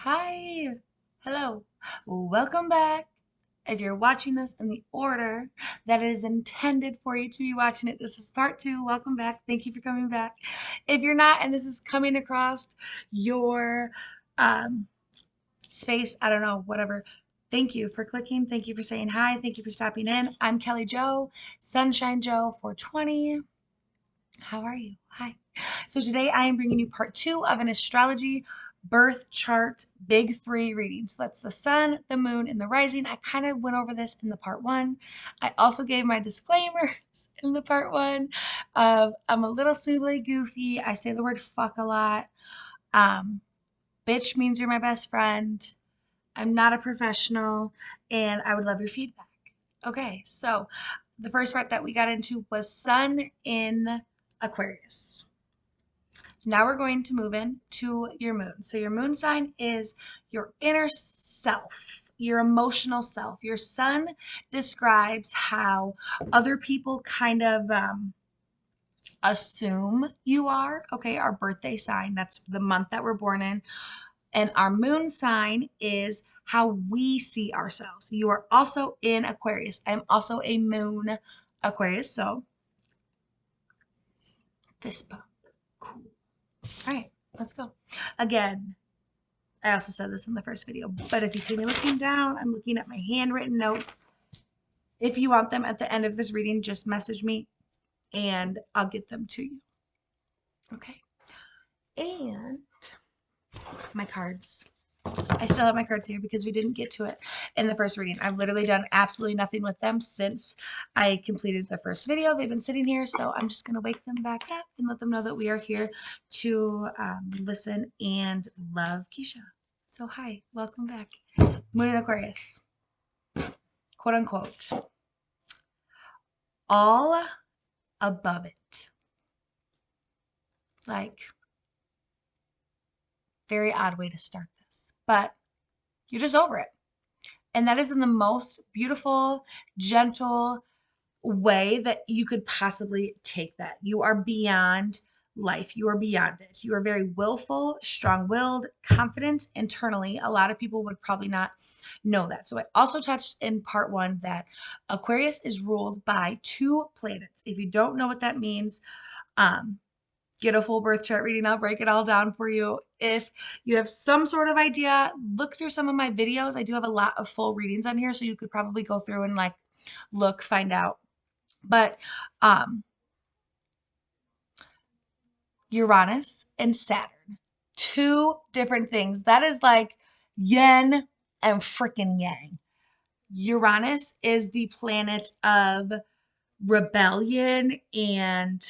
Hi, hello, welcome back. If you're watching this in the order that it is intended for you to be watching it, this is part two. Welcome back. Thank you for coming back. If you're not, and this is coming across your um, space, I don't know, whatever. Thank you for clicking. Thank you for saying hi. Thank you for stopping in. I'm Kelly Joe, Sunshine Joe 420. How are you? Hi. So today I am bringing you part two of an astrology birth chart big three reading. So that's the sun, the moon, and the rising. I kind of went over this in the part one. I also gave my disclaimers in the part one of I'm a little silly goofy. I say the word fuck a lot. Um, bitch means you're my best friend. I'm not a professional, and I would love your feedback. Okay, so the first part that we got into was sun in Aquarius. Now we're going to move in to your moon. So your moon sign is your inner self, your emotional self. Your sun describes how other people kind of assume you are. Okay, our birthday sign, that's the month that we're born in. And our moon sign is how we see ourselves. You are also in Aquarius. I'm also a moon Aquarius, so fist bump. Cool. All right, let's go. Again, I also said this in the first video, but if you see me looking down, I'm looking at my handwritten notes. If you want them at the end of this reading, just message me and I'll get them to you. Okay. And my cards. I still have my cards here because we didn't get to it in the first reading. I've literally done absolutely nothing with them since I completed the first video. They've been sitting here, so I'm just going to wake them back up and let them know that we are here to listen and love Keisha. So hi, welcome back. Moon in Aquarius, quote unquote, all above it. Like, very odd way to start this, but you're just over it. And that is in the most beautiful, gentle way that you could possibly take that. You are beyond life. You are beyond it. You are very willful, strong-willed, confident internally. A lot of people would probably not know that. So I also touched in part one that Aquarius is ruled by two planets. If you don't know what that means, get a full birth chart reading. I'll break it all down for you. If you have some sort of idea, look through some of my videos. I do have a lot of full readings on here, so you could probably go through and like look, find out. But Uranus and Saturn, two different things. That is like yin and freaking yang. Uranus is the planet of rebellion and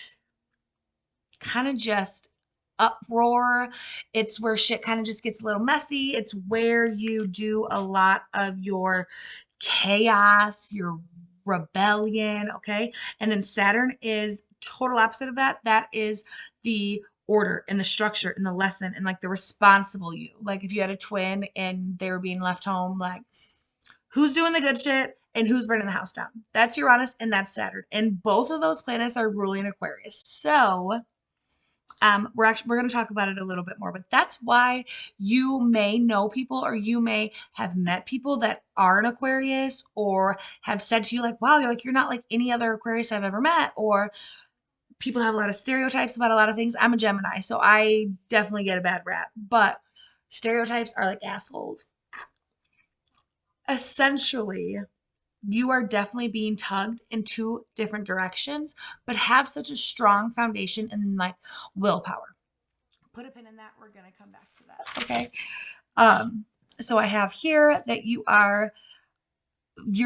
kind of just uproar. It's where shit kind of just gets a little messy. It's where you do a lot of your chaos, your rebellion, okay? And then Saturn is total opposite of that. That is the order and the structure and the lesson and like the responsible you. Like if you had a twin and they were being left home, like who's doing the good shit and who's burning the house down? That's Uranus and that's Saturn. And both of those planets are ruling Aquarius. So we're going to talk about it a little bit more, but that's why you may know people or you may have met people that are an Aquarius or have said to you like, wow, you're not like any other Aquarius I've ever met, or people have a lot of stereotypes about a lot of things. I'm a Gemini, so I definitely get a bad rap, but stereotypes are like assholes. Essentially, you are definitely being tugged in two different directions, but have such a strong foundation and like willpower. Put a pin in that. We're going to come back to that. Okay. So I have here that you're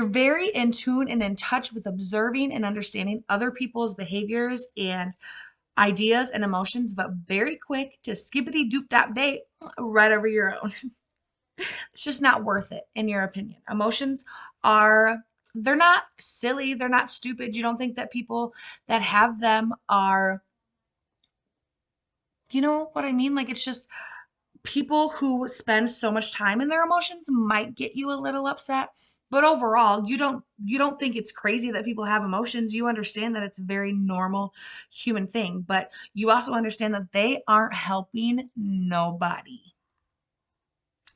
very in tune and in touch with observing and understanding other people's behaviors and ideas and emotions, but very quick to skippity doop dap date right over your own. It's just not worth it, in your opinion. Emotions they're not silly. They're not stupid. You don't think that people that have them are, you know what I mean? Like it's just people who spend so much time in their emotions might get you a little upset, but overall you don't think it's crazy that people have emotions. You understand that it's a very normal human thing, but you also understand that they aren't helping nobody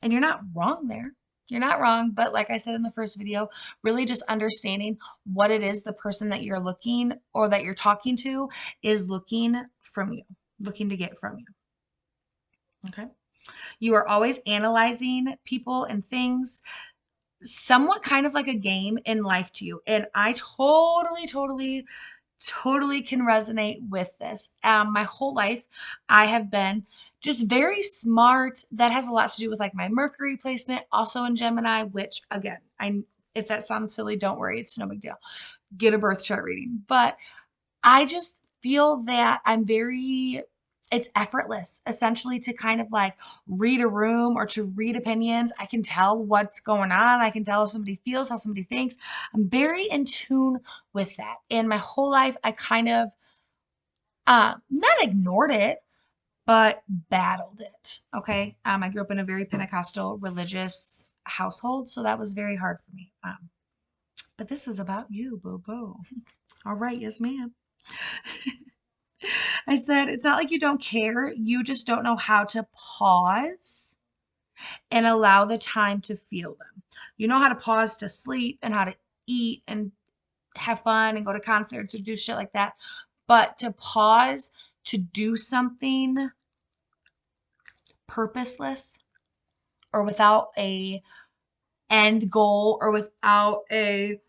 And you're not wrong there. You're not wrong, but like I said in the first video, really just understanding what it is the person that you're looking or that you're talking to is looking from you, looking to get from you. Okay. You are always analyzing people and things, somewhat kind of like a game in life to you. And I totally can resonate with this. My whole life, I have been just very smart. That has a lot to do with like my Mercury placement, also in Gemini, which again, if that sounds silly, don't worry, it's no big deal. Get a birth chart reading. But I just feel that it's effortless essentially to kind of like read a room or to read opinions. I can tell what's going on. I can tell if somebody feels, how somebody thinks. I'm very in tune with that. And my whole life, I kind of not ignored it, but battled it. Okay. I grew up in a very Pentecostal religious household, so that was very hard for me. But this is about you, boo boo. All right. Yes, ma'am. I said, it's not like you don't care. You just don't know how to pause and allow the time to feel them. You know how to pause to sleep and how to eat and have fun and go to concerts or do shit like that. But to pause to do something purposeless or without a end goal or without a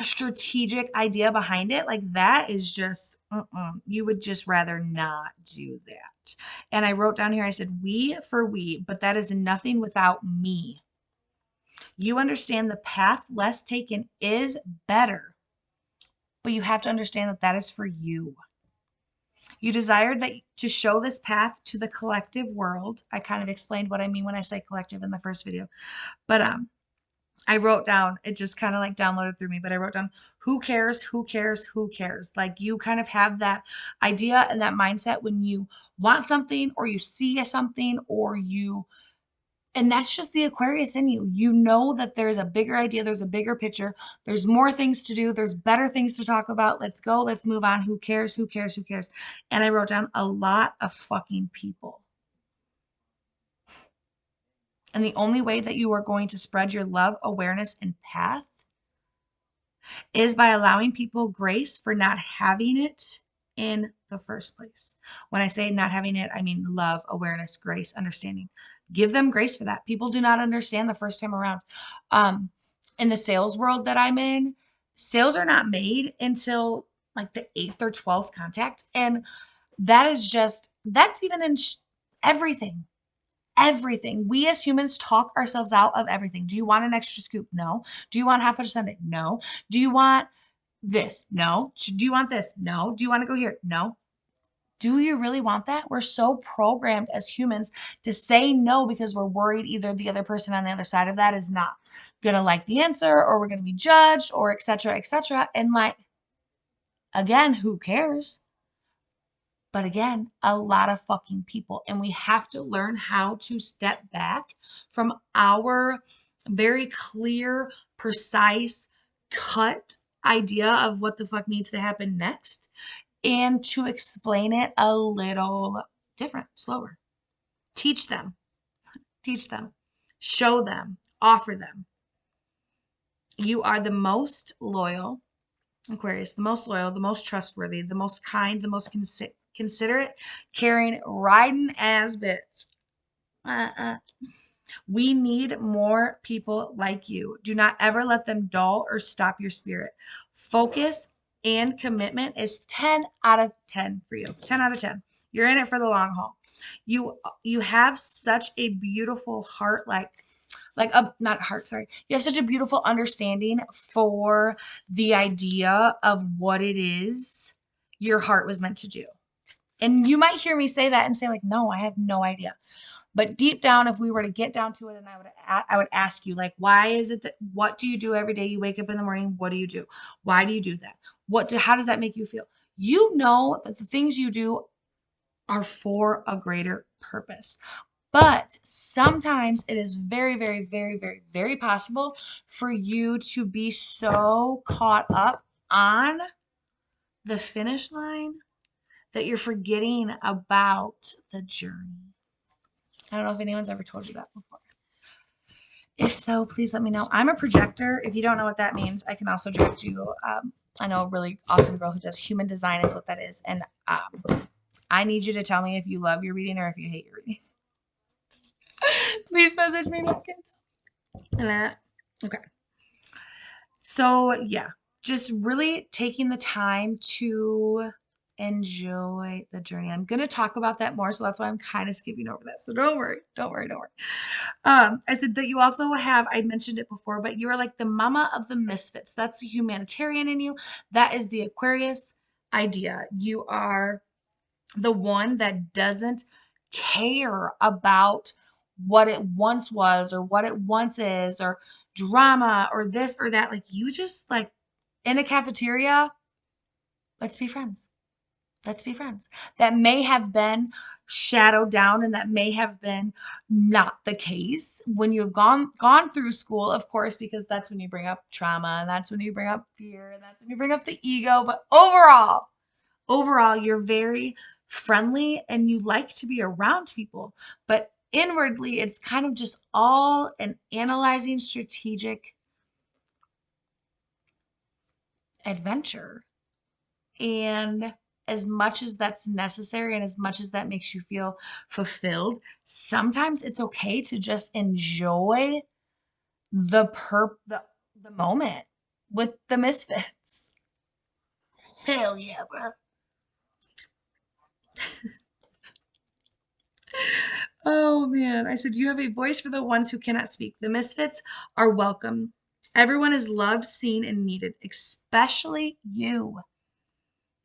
strategic idea behind it, like that is just, you would just rather not do that. And I wrote down here, I said, we for we, but that is nothing without me. You understand the path less taken is better, but you have to understand that that is for you. You desired that to show this path to the collective world. I kind of explained what I mean when I say collective in the first video, but I wrote down, it just kind of like downloaded through me, but I wrote down, who cares, who cares, who cares? Like you kind of have that idea and that mindset when you want something or you see something and that's just the Aquarius in you. You know that there's a bigger idea, there's a bigger picture, there's more things to do, there's better things to talk about. Let's go, let's move on. Who cares, who cares, who cares? And I wrote down a lot of fucking people. And the only way that you are going to spread your love, awareness, and path is by allowing people grace for not having it in the first place. When I say not having it, I mean love, awareness, grace, understanding. Give them grace for that. People do not understand the first time around. In the sales world that I'm in, sales are not made until like the 8th or 12th contact. And that's even in everything. Everything. We as humans talk ourselves out of everything. Do you want an extra scoop? No. Do you want half a sundae? No. Do you want this? No. Do you want this? No. Do you want to go here? No. Do you really want that? We're so programmed as humans to say no because we're worried either the other person on the other side of that is not gonna like the answer or we're gonna be judged or etc. etc. And like, again, who cares? But again, a lot of fucking people. And we have to learn how to step back from our very clear, precise, cut idea of what the fuck needs to happen next and to explain it a little different, slower. Teach them, show them, offer them. You are the most loyal, Aquarius, the most loyal, the most trustworthy, the most kind, the most considerate, caring, riding ass bitch. We need more people like you. Do not ever let them dull or stop your spirit. Focus and commitment is 10 out of 10 for you. 10 out of 10. You're in it for the long haul. You have such a beautiful heart, not heart, sorry. You have such a beautiful understanding for the idea of what it is your heart was meant to do. And you might hear me say that and say like, no, I have no idea. But deep down, if we were to get down to it and I would ask you like, why is it that, what do you do every day? You wake up in the morning, what do you do? Why do you do that? How does that make you feel? You know that the things you do are for a greater purpose. But sometimes it is very, very, very, very, very possible for you to be so caught up on the finish line that you're forgetting about the journey. I don't know if anyone's ever told you that before. If so, please let me know. I'm a projector. If you don't know what that means, I can also direct you. I know a really awesome girl who does human design is what that is. And I need you to tell me if you love your reading or if you hate your reading. Please message me back in that. Okay. So yeah, just really taking the time to enjoy the journey. I'm going to talk about that more, so that's why I'm kind of skipping over that. So don't worry, don't worry, don't worry. I said that you also have, I mentioned it before, but you are like the mama of the misfits. That's the humanitarian in you. That is the Aquarius idea. You are the one that doesn't care about what it once was or what it once is or drama or this or that. Like you just like in a cafeteria, let's be friends. Let's be friends. That may have been shadowed down and that may have been not the case when you've gone through school, of course, because that's when you bring up trauma and that's when you bring up fear and that's when you bring up the ego. But overall, you're very friendly and you like to be around people. But inwardly, it's kind of just all an analyzing strategic adventure. And as much as that's necessary and as much as that makes you feel fulfilled, sometimes it's okay to just enjoy the moment with the misfits. Hell yeah, bro. Oh man, I said you have a voice for the ones who cannot speak. The misfits are welcome. Everyone is loved, seen, and needed, especially you.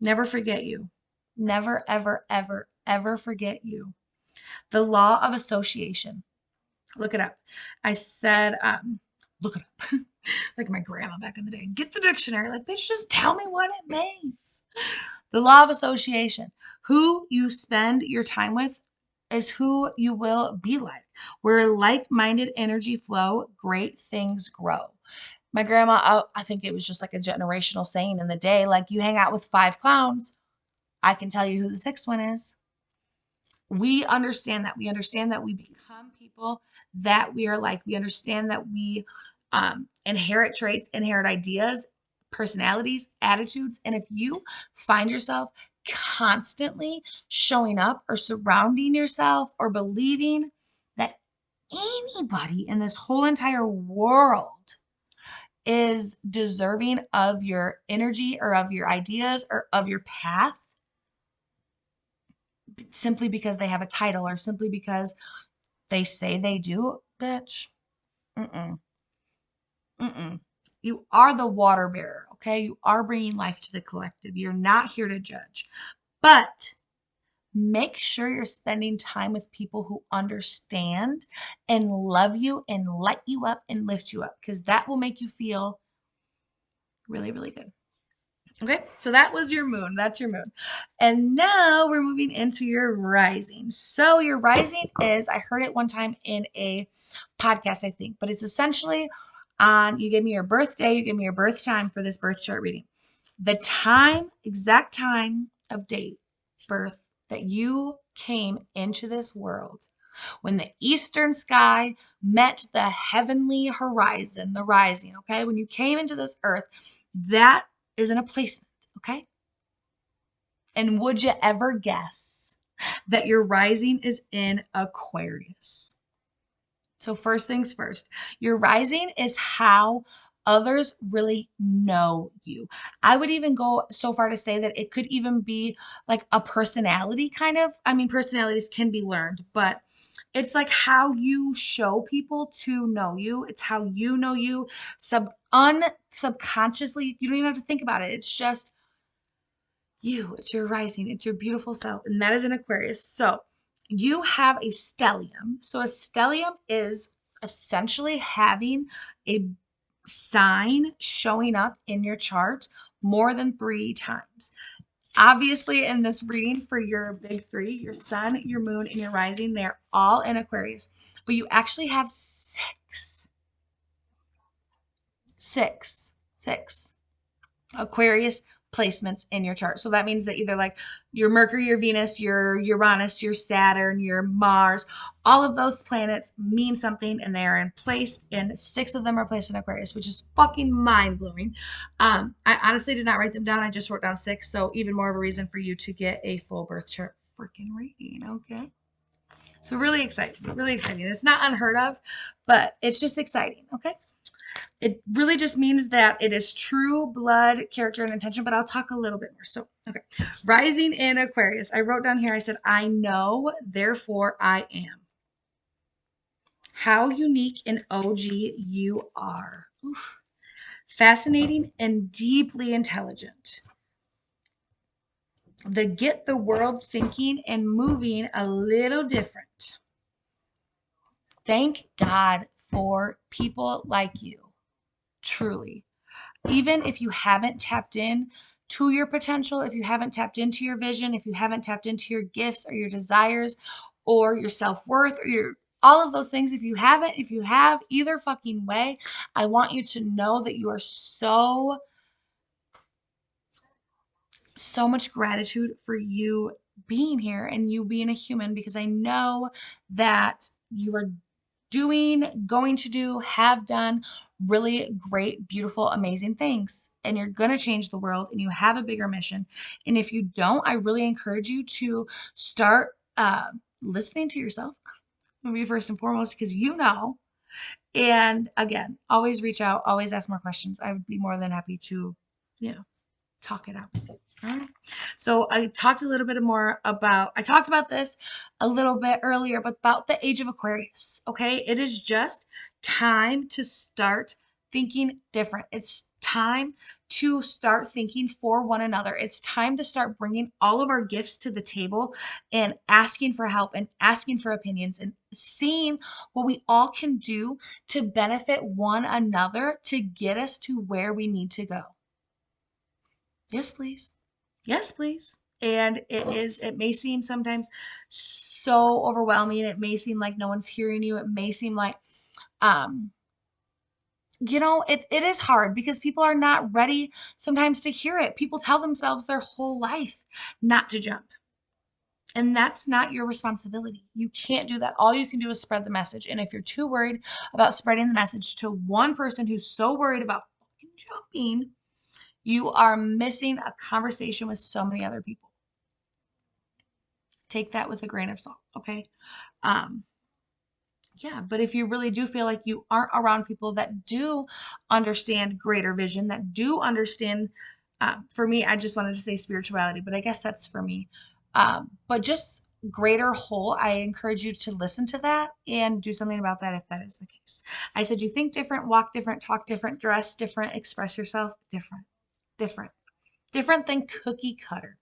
Never forget you. Never, ever, ever, ever forget you. The law of association. Look it up. I said, look it up. Like my grandma back in the day. Get the dictionary. Like, bitch, just tell me what it means. The law of association. Who you spend your time with is who you will be like. Where like-minded energy flow, great things grow. My grandma, I think it was just like a generational saying in the day, like you hang out with 5 clowns, I can tell you who the 6th one is. We understand that. We understand that we become people that we are like. We understand that we inherit traits, inherit ideas, personalities, attitudes. And if you find yourself constantly showing up or surrounding yourself or believing that anybody in this whole entire world is deserving of your energy or of your ideas or of your path, simply because they have a title or simply because they say they do, bitch. Mm-mm. Mm-mm. You are the water bearer, okay? You are bringing life to the collective. You're not here to judge. But make sure you're spending time with people who understand and love you and light you up and lift you up because that will make you feel really, really good. Okay, so that was your moon. That's your moon. And now we're moving into your rising. So your rising is, I heard it one time in a podcast, I think, but it's essentially on, you give me your birthday, you give me your birth time for this birth chart reading. The time, exact time of date, birth, that you came into this world, when the eastern sky met the heavenly horizon, the rising, okay? When you came into this earth, that is in a placement, okay? And would you ever guess that your rising is in Aquarius? So first things first, your rising is how others really know you. I would even go so far to say that it could even be like a personality kind of. I mean, personalities can be learned, but it's like how you show people to know you. It's how you know you subconsciously. You don't even have to think about it. It's just you. It's your rising. It's your beautiful self. And that is an Aquarius. So you have a stellium. So a stellium is essentially having a sign showing up in your chart more than 3 times. Obviously, in this reading for your big 3, your sun, your moon, and your rising, they're all in Aquarius. But you actually have 6. 6. Aquarius placements in your chart. So that means that either like your Mercury, your Venus, your Uranus, your Saturn, your Mars, all of those planets mean something and they are in place, and 6 of them are placed in Aquarius, which is fucking mind blowing. I honestly did not write them down. I just wrote down 6. So even more of a reason for you to get a full birth chart freaking reading. Okay. So really exciting, really exciting. It's not unheard of, but it's just exciting. Okay. It really just means that it is true blood, character, and intention, but I'll talk a little bit more. So, okay. Rising in Aquarius. I wrote down here, I said, I know, therefore I am. How unique and OG you are. Oof. Fascinating and deeply intelligent. The get the world thinking and moving a little different. Thank God for people like you. Truly. Even if you haven't tapped in to your potential, if you haven't tapped into your vision, if you haven't tapped into your gifts or your desires or your self-worth or your all of those things, if you haven't, if you have either fucking way, I want you to know that you are so much gratitude for you being here and you being a human, because I know that you are going to do, have done really great, beautiful, amazing things. And you're going to change the world and you have a bigger mission. And if you don't, I really encourage you to start listening to yourself, maybe first and foremost, because you know. And again, always reach out, always ask more questions. I would be more than happy to, talk it out. All right. So I talked a little bit more about, I talked about this a little bit earlier, but about the age of Aquarius. Okay. It is just time to start thinking different. It's time to start thinking for one another. It's time to start bringing all of our gifts to the table and asking for help and asking for opinions and seeing what we all can do to benefit one another to get us to where we need to go. Yes, please. Yes, please. And it may seem sometimes so overwhelming. It may seem like no one's hearing you. It may seem like, it is hard because people are not ready sometimes to hear it. People tell themselves their whole life not to jump. And that's not your responsibility. You can't do that. All you can do is spread the message. And if you're too worried about spreading the message to one person who's so worried about fucking jumping, you are missing a conversation with so many other people. Take that with a grain of salt, okay? Yeah, but if you really do feel like you aren't around people that do understand greater vision, that do understand, for me, I just wanted to say spirituality, but I guess that's for me. But just greater whole, I encourage you to listen to that and do something about that if that is the case. I said you think different, walk different, talk different, dress different, express yourself different, different, different than cookie cutter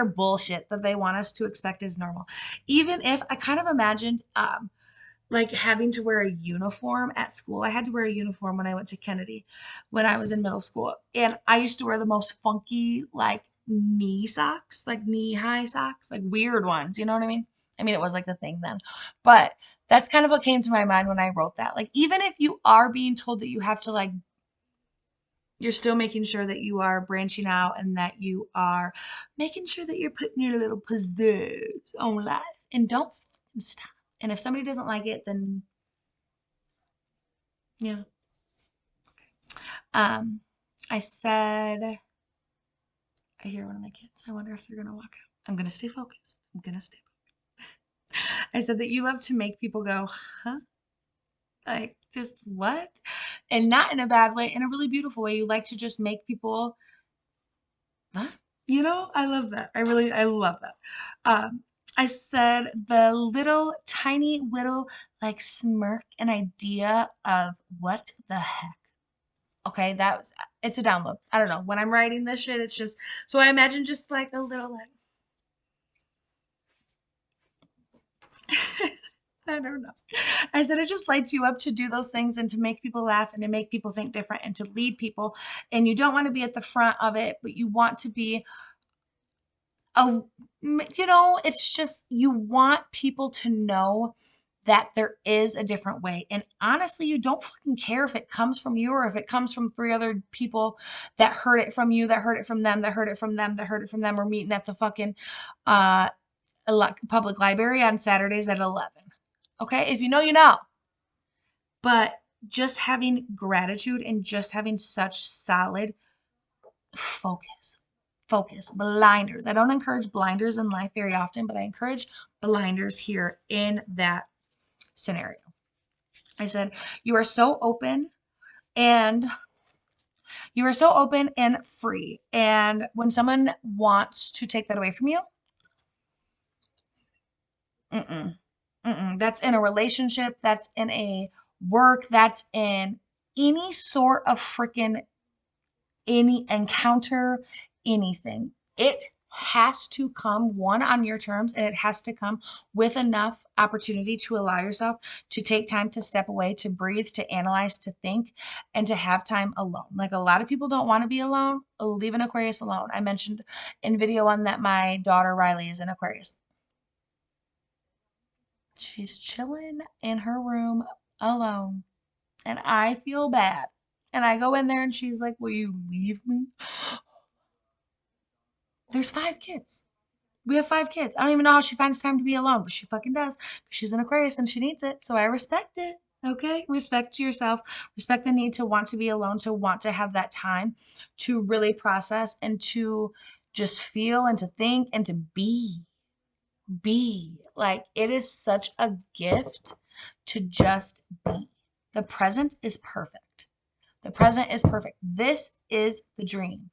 bullshit that they want us to expect as normal. Even if I kind of imagined like having to wear a uniform at school. I had to wear a uniform when I went to Kennedy when I was in middle school. And I used to wear the most funky like knee socks, like knee high socks, like weird ones. You know what I mean? I mean, it was like the thing then. But that's kind of what came to my mind when I wrote that. Like, even if you are being told that you have to like, you're still making sure that you are branching out and that you are making sure that you're putting your little pizzazz on life, and don't fucking stop. And if somebody doesn't like it, then yeah. Um, I said, I hear one of my kids. I wonder if they're gonna walk out. I'm gonna stay focused. I'm gonna stay focused. I said that you love to make people go, huh? Like, just what? And not in a bad way, in a really beautiful way. You like to just make people, huh? I love that. I love that. I said the little tiny little like smirk and idea of what the heck. Okay, it's a download. I don't know. When I'm writing this shit, it's just so I imagine just like a little like I don't know. I said it just lights you up to do those things and to make people laugh and to make people think different and to lead people. And you don't want to be at the front of it, but you want to be a, it's just you want people to know that there is a different way. And honestly, you don't fucking care if it comes from you or if it comes from 3 other people that heard it from you, that heard it from them, that heard it from them, that heard it from them, or meeting at the fucking uh, public library on Saturdays at 11. Okay? If you know, you know. But just having gratitude and just having such solid focus, blinders. I don't encourage blinders in life very often, but I encourage blinders here in that scenario. I said, you are so open and free. And when someone wants to take that away from you, mm-mm, that's in a relationship, that's in a work, that's in any sort of freaking any encounter, anything. It has to come one on your terms, and it has to come with enough opportunity to allow yourself to take time to step away, to breathe, to analyze, to think, and to have time alone. Like a lot of people don't want to be alone. Leave an Aquarius alone. I mentioned in video one that my daughter Riley is an Aquarius. She's chilling in her room alone, and I feel bad. And I go in there and she's like, "Will you leave me?" There's 5 kids. We have 5 kids. I don't even know how she finds time to be alone, but she fucking does. She's an Aquarius and she needs it. So I respect it. Okay? Respect yourself. Respect the need to want to be alone, to want to have that time to really process and to just feel and to think and to be. Be. Like, it is such a gift to just be. The present is perfect. The present is perfect. This is the dream.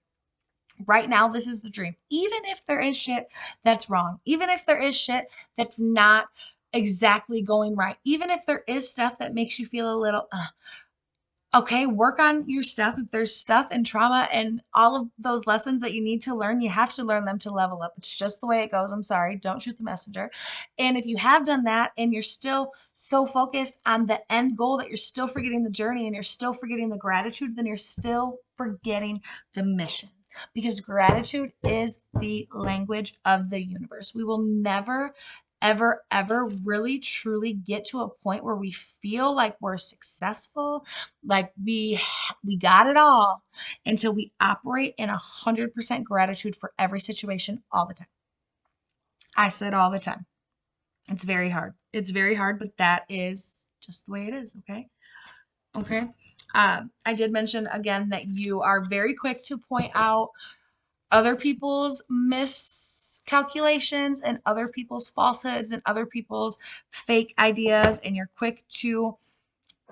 Right now, this is the dream. Even if there is shit that's wrong, even if there is shit that's not exactly going right, even if there is stuff that makes you feel a little, okay, work on your stuff. If there's stuff and trauma and all of those lessons that you need to learn, you have to learn them to level up. It's just the way it goes. I'm sorry. Don't shoot the messenger. And if you have done that and you're still so focused on the end goal that you're still forgetting the journey and you're still forgetting the gratitude, then you're still forgetting the mission. Because gratitude is the language of the universe. We will never, ever really truly get to a point where we feel like we're successful, like we got it all, until we operate in 100% gratitude for every situation all the time. I said all the time. It's very hard. It's very hard, but that is just the way it is. Okay. Okay. I did mention again that you are very quick to point out other people's miscalculations and other people's falsehoods and other people's fake ideas, and you're quick to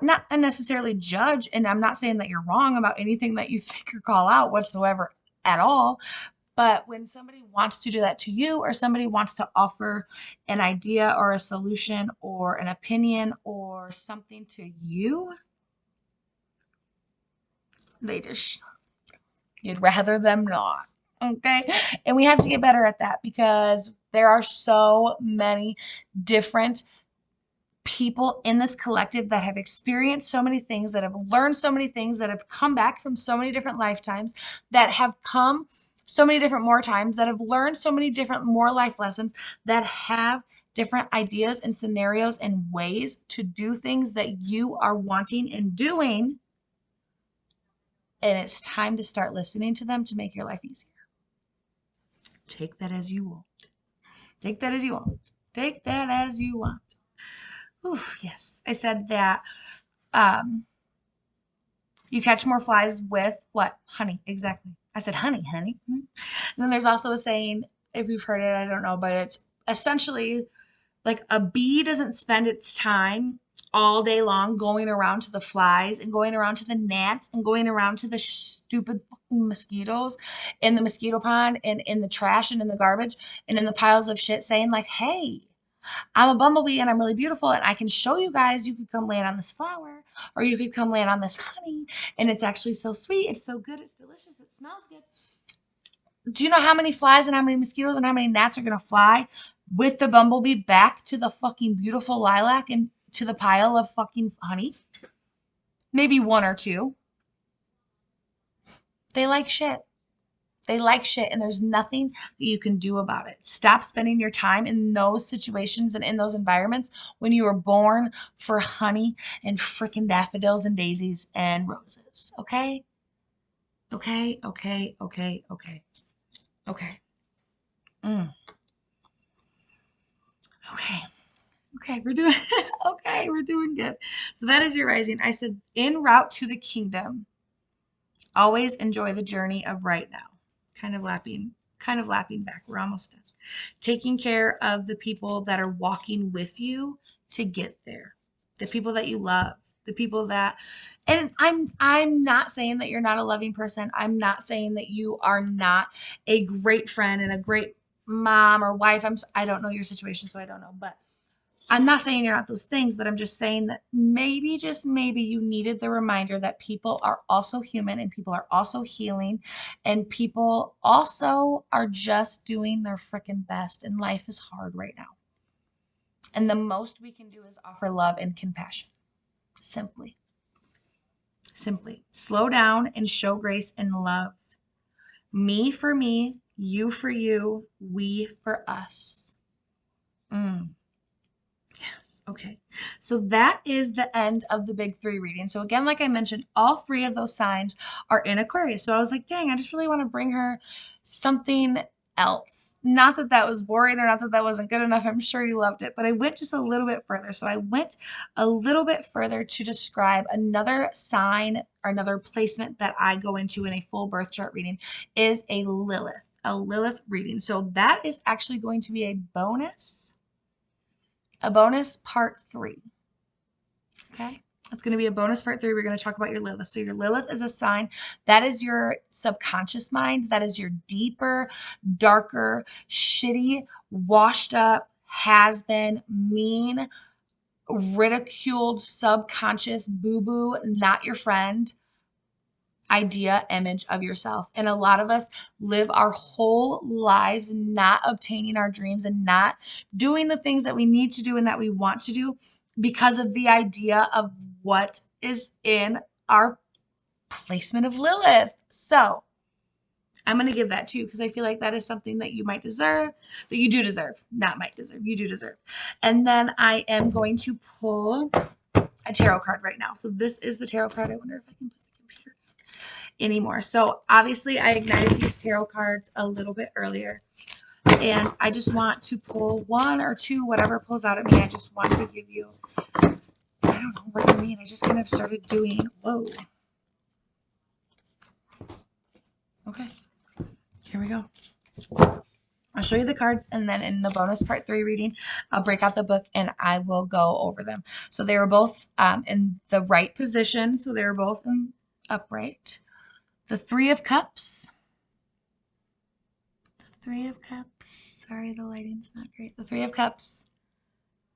not necessarily judge. And I'm not saying that you're wrong about anything that you think or call out whatsoever at all. But when somebody wants to do that to you, or somebody wants to offer an idea or a solution or an opinion or something to you, they just, you'd rather them not. Okay. And we have to get better at that because there are so many different people in this collective that have experienced so many things, that have learned so many things, that have come back from so many different lifetimes, that have come so many different more times, that have learned so many different more life lessons, that have different ideas and scenarios and ways to do things that you are wanting and doing. And it's time to start listening to them to make your life easier. Take that as you want. Take that as you want. Take that as you want. Ooh, yes. I said that you catch more flies with what? Honey. Exactly. I said honey, honey. And then there's also a saying, if you've heard it, I don't know, but it's essentially like a bee doesn't spend its time all day long going around to the flies and going around to the gnats and going around to the stupid fucking mosquitoes in the mosquito pond and in the trash and in the garbage and in the piles of shit saying like, hey, I'm a bumblebee and I'm really beautiful and I can show you guys, you could come land on this flower or you could come land on this honey and it's actually so sweet, it's so good, it's delicious, it smells good. Do you know how many flies and how many mosquitoes and how many gnats are going to fly with the bumblebee back to the fucking beautiful lilac and to the pile of fucking honey? Maybe 1 or 2. They like shit. They like shit, and there's nothing that you can do about it. Stop spending your time in those situations and in those environments when you were born for honey and freaking daffodils and daisies and roses. Okay? Okay, okay, okay, okay, okay. Mm. Okay. Okay, we're doing okay, we're doing good. So that is your rising. I said en route to the kingdom. Always enjoy the journey of right now. Kind of lapping back. We're almost done. Taking care of the people that are walking with you to get there. The people that you love, the people that and I'm not saying that you're not a loving person. I'm not saying that you are not a great friend and a great mom or wife. I don't know your situation, so I don't know, but I'm not saying you're not those things, but I'm just saying that maybe, just maybe, you needed the reminder that people are also human and people are also healing and people also are just doing their freaking best. And life is hard right now. And the most we can do is offer love and compassion. Simply. Simply. Slow down and show grace and love. Me for me, you for you, we for us. Yes. Okay. So that is the end of the big three reading. So again, like I mentioned, all three of those signs are in Aquarius. So I was like, dang, I just really want to bring her something else. Not that that was boring or not that that wasn't good enough. I'm sure you loved it, but I went just a little bit further. So I went a little bit further to describe another sign or another placement that I go into in a full birth chart reading is a Lilith reading. So that is actually going to be a bonus part 3. Okay. It's going to be a bonus part 3. We're going to talk about your Lilith. So your Lilith is a sign that is your subconscious mind. That is your deeper, darker, shitty, washed up, has been, mean, ridiculed, subconscious, boo-boo, not your friend idea, image of yourself. And a lot of us live our whole lives not obtaining our dreams and not doing the things that we need to do and that we want to do because of the idea of what is in our placement of Lilith. So I'm going to give that to you because I feel like that is something that you might deserve, that you do deserve, not might deserve, you do deserve. And then I am going to pull a tarot card right now. So this is the tarot card. I wonder if I can put the computer anymore. So obviously I ignited these tarot cards a little bit earlier and I just want to pull one or two, whatever pulls out at me. I just want to give you, I don't know what you mean. I just kind of started doing, whoa. Okay, here we go. I'll show you the cards and then in the bonus part 3 reading, I'll break out the book and I will go over them. So they were both in the right position. So they were both in upright. The 3 of Cups. Three of Cups. Sorry, the lighting's not great. The 3 of Cups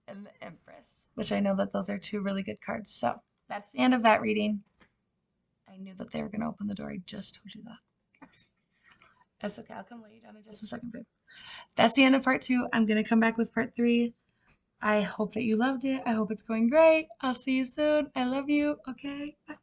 and the Empress, which I know that those are 2 really good cards. So that's the end of that reading. I knew that they were going to open the door. I just told you that. Yes. That's okay. I'll come lay you down in just a second, babe. That's the end of part 2. I'm going to come back with part 3. I hope that you loved it. I hope it's going great. I'll see you soon. I love you. Okay. Bye.